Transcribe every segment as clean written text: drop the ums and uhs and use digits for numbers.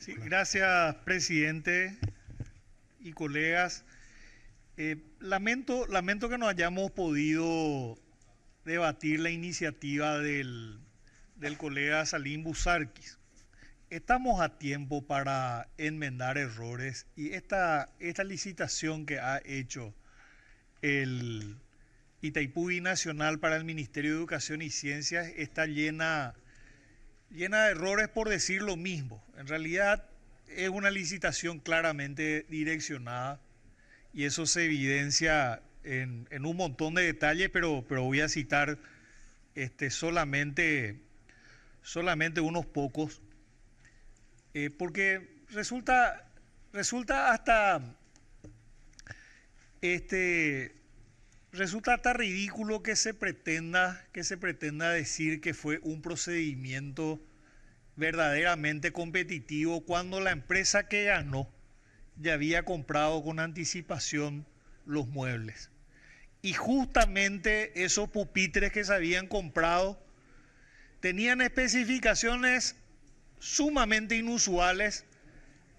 Sí, gracias, presidente y colegas. Lamento que no hayamos podido debatir la iniciativa del colega Salim Busarquis. Estamos a tiempo para enmendar errores y esta licitación que ha hecho el Itaipú Binacional para el Ministerio de Educación y Ciencias está llena de errores, por decir lo mismo. En realidad es una licitación claramente direccionada y eso se evidencia en un montón de detalles, pero voy a citar solamente unos pocos, porque resulta hasta ridículo que se pretenda decir que fue un procedimiento verdaderamente competitivo cuando la empresa que ganó ya había comprado con anticipación los muebles. Y justamente esos pupitres que se habían comprado tenían especificaciones sumamente inusuales,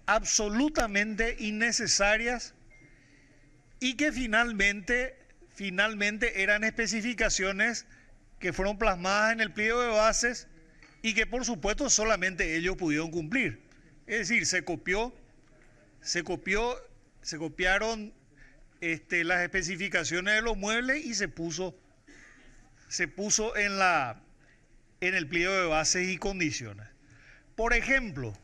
absolutamente innecesarias, y que finalmente eran especificaciones que fueron plasmadas en el pliego de bases y que por supuesto solamente ellos pudieron cumplir. Es decir, se copiaron las especificaciones de los muebles y se puso en el pliego de bases y condiciones. Por ejemplo,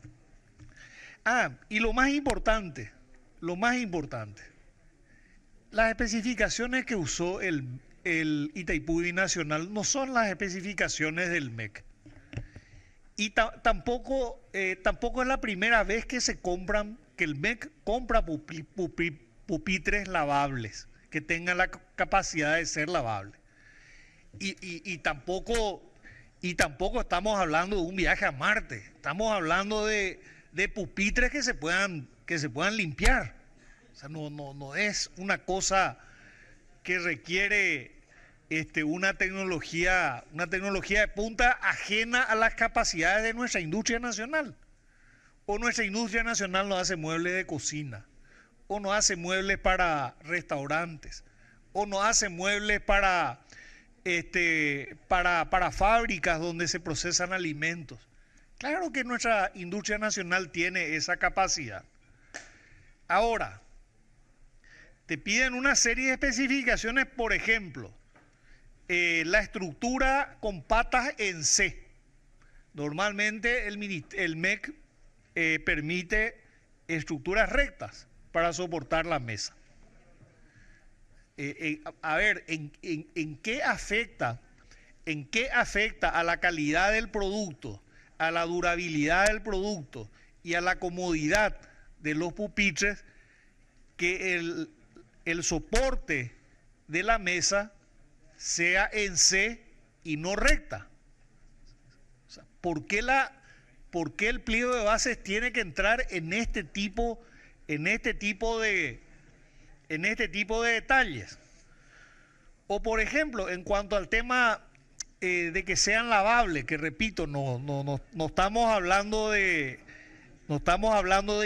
y lo más importante, las especificaciones que usó el Itaipú Binacional no son las especificaciones del MEC. Y tampoco es la primera vez que el MEC compra pupitres lavables, que tengan la capacidad de ser lavables. Y tampoco estamos hablando de un viaje a Marte, estamos hablando de pupitres que se puedan limpiar. O sea, no es una cosa que requiere una tecnología de punta ajena a las capacidades de nuestra industria nacional. O nuestra industria nacional no hace muebles de cocina, o no hace muebles para restaurantes, o no hace muebles para fábricas donde se procesan alimentos. Claro que nuestra industria nacional tiene esa capacidad. Ahora, te piden una serie de especificaciones, por ejemplo, la estructura con patas en C. Normalmente el MEC permite estructuras rectas para soportar la mesa. ¿En qué afecta a la calidad del producto, a la durabilidad del producto y a la comodidad de los pupitres que el soporte de la mesa sea en C y no recta? O sea, ¿por qué el pliego de bases tiene que entrar en este tipo de detalles? O por ejemplo, en cuanto al tema de que sean lavables, que repito, no estamos hablando de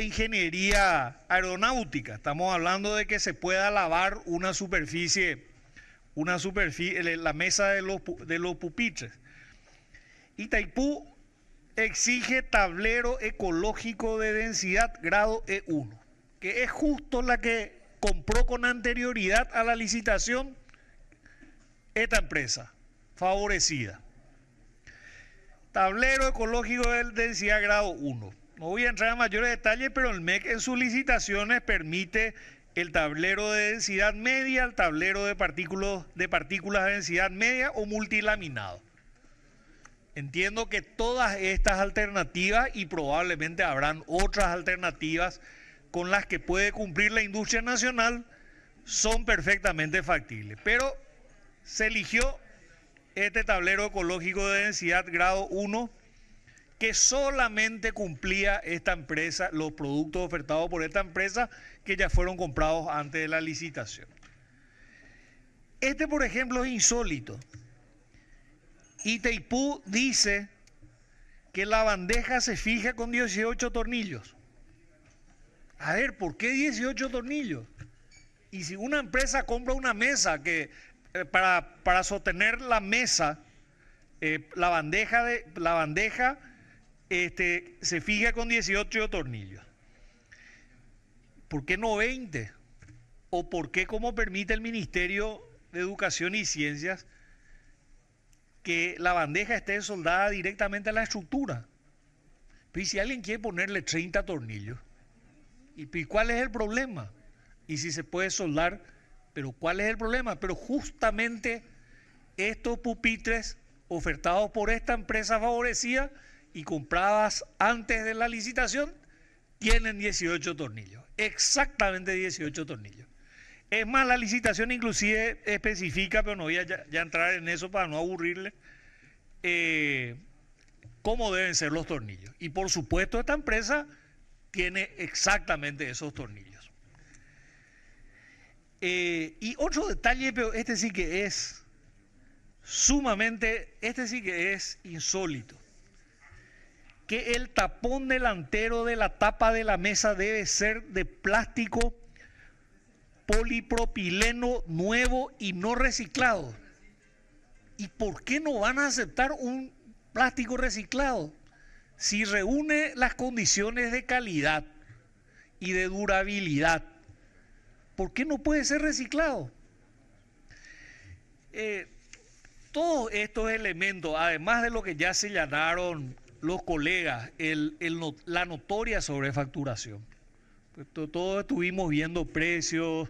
ingeniería aeronáutica, estamos hablando de que se pueda lavar una superficie, la mesa de los pupitres. Itaipú exige tablero ecológico de densidad grado E1, que es justo la que compró con anterioridad a la licitación esta empresa favorecida. Tablero ecológico de densidad grado 1. No voy a entrar en mayores detalles, pero el MEC en sus licitaciones permite el tablero de densidad media, el tablero de partículas de densidad media o multilaminado. Entiendo que todas estas alternativas, y probablemente habrán otras alternativas con las que puede cumplir la industria nacional, son perfectamente factibles. Pero se eligió este tablero ecológico de densidad grado 1 que solamente cumplía esta empresa, los productos ofertados por esta empresa que ya fueron comprados antes de la licitación. Por ejemplo, es insólito. Itaipú dice que la bandeja se fija con 18 tornillos. A ver, ¿por qué 18 tornillos? Y si una empresa compra una mesa que para sostener la mesa, la bandeja se fija con 18 tornillos. ¿Por qué no 20? ¿O por qué, como permite el Ministerio de Educación y Ciencias, que la bandeja esté soldada directamente a la estructura? Pero ¿y si alguien quiere ponerle 30 tornillos? ¿Y cuál es el problema? Y si se puede soldar, pero ¿cuál es el problema? Pero justamente estos pupitres ofertados por esta empresa favorecida y compradas antes de la licitación tienen 18 tornillos, exactamente 18 tornillos. Es más, la licitación inclusive especifica, pero no voy a ya entrar en eso para no aburrirle, cómo deben ser los tornillos. Y por supuesto esta empresa tiene exactamente esos tornillos. Y otro detalle, pero este sí que es este sí que es insólito, que el tapón delantero de la tapa de la mesa debe ser de plástico polipropileno nuevo y no reciclado. ¿Y por qué no van a aceptar un plástico reciclado? Si reúne las condiciones de calidad y de durabilidad, ¿por qué no puede ser reciclado? Todos estos elementos, además de lo que ya señalaron los colegas, la notoria sobrefacturación. Todos estuvimos viendo precios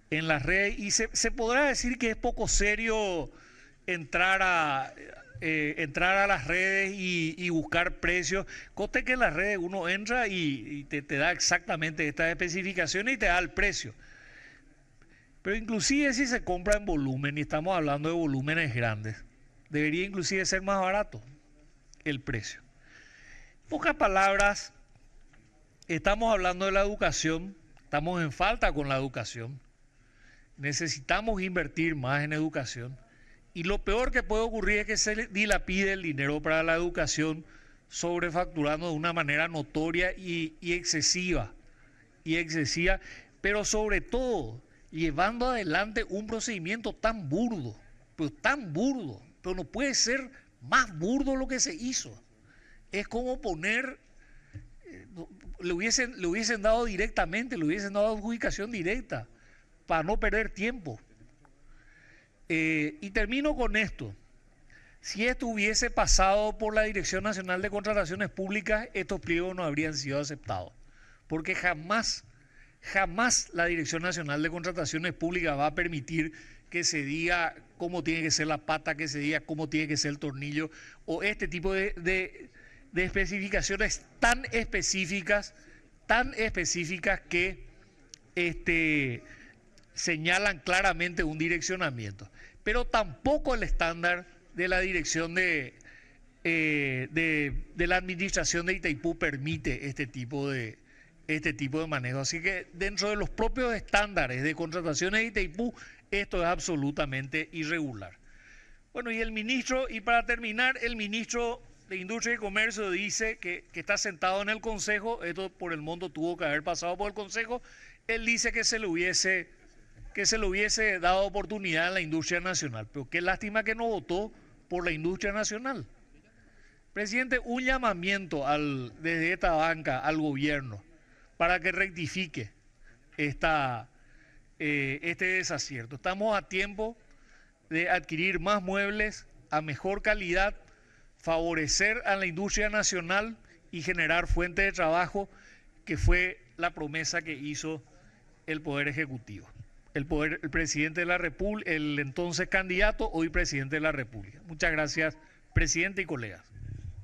en las redes y se podrá decir que es poco serio entrar a las redes y buscar precios. Conste que en las redes uno entra y te da exactamente estas especificaciones y te da el precio. Pero inclusive si se compra en volumen, y estamos hablando de volúmenes grandes, debería inclusive ser más barato el precio. En pocas palabras, estamos hablando de la educación, estamos en falta con la educación, necesitamos invertir más en educación y lo peor que puede ocurrir es que se dilapide el dinero para la educación sobrefacturando de una manera notoria y excesiva, pero sobre todo llevando adelante un procedimiento tan burdo, pero no puede ser más burdo lo que se hizo. Es como poner, le hubiesen dado directamente, le hubiesen dado adjudicación directa para no perder tiempo. Y termino con esto. Si esto hubiese pasado por la Dirección Nacional de Contrataciones Públicas, estos pliegos no habrían sido aceptados. Porque jamás la Dirección Nacional de Contrataciones Públicas va a permitir que se diga cómo tiene que ser la pata, que se diga cómo tiene que ser el tornillo, o este tipo de especificaciones tan específicas que señalan claramente un direccionamiento. Pero tampoco el estándar de la dirección de la administración de Itaipú permite este tipo de manejo. Así que dentro de los propios estándares de contrataciones de Itaipú, esto es absolutamente irregular. Bueno, y para terminar, el ministro de Industria y Comercio dice que está sentado en el Consejo, esto por el monto tuvo que haber pasado por el Consejo, él dice que se le hubiese dado oportunidad a la industria nacional, pero qué lástima que no votó por la industria nacional. Presidente, un llamamiento desde esta banca al gobierno para que rectifique este desacierto. Estamos a tiempo de adquirir más muebles a mejor calidad, favorecer a la industria nacional y generar fuentes de trabajo, que fue la promesa que hizo el Poder Ejecutivo. El presidente de la República, el entonces candidato, hoy presidente de la República. Muchas gracias, presidente y colegas.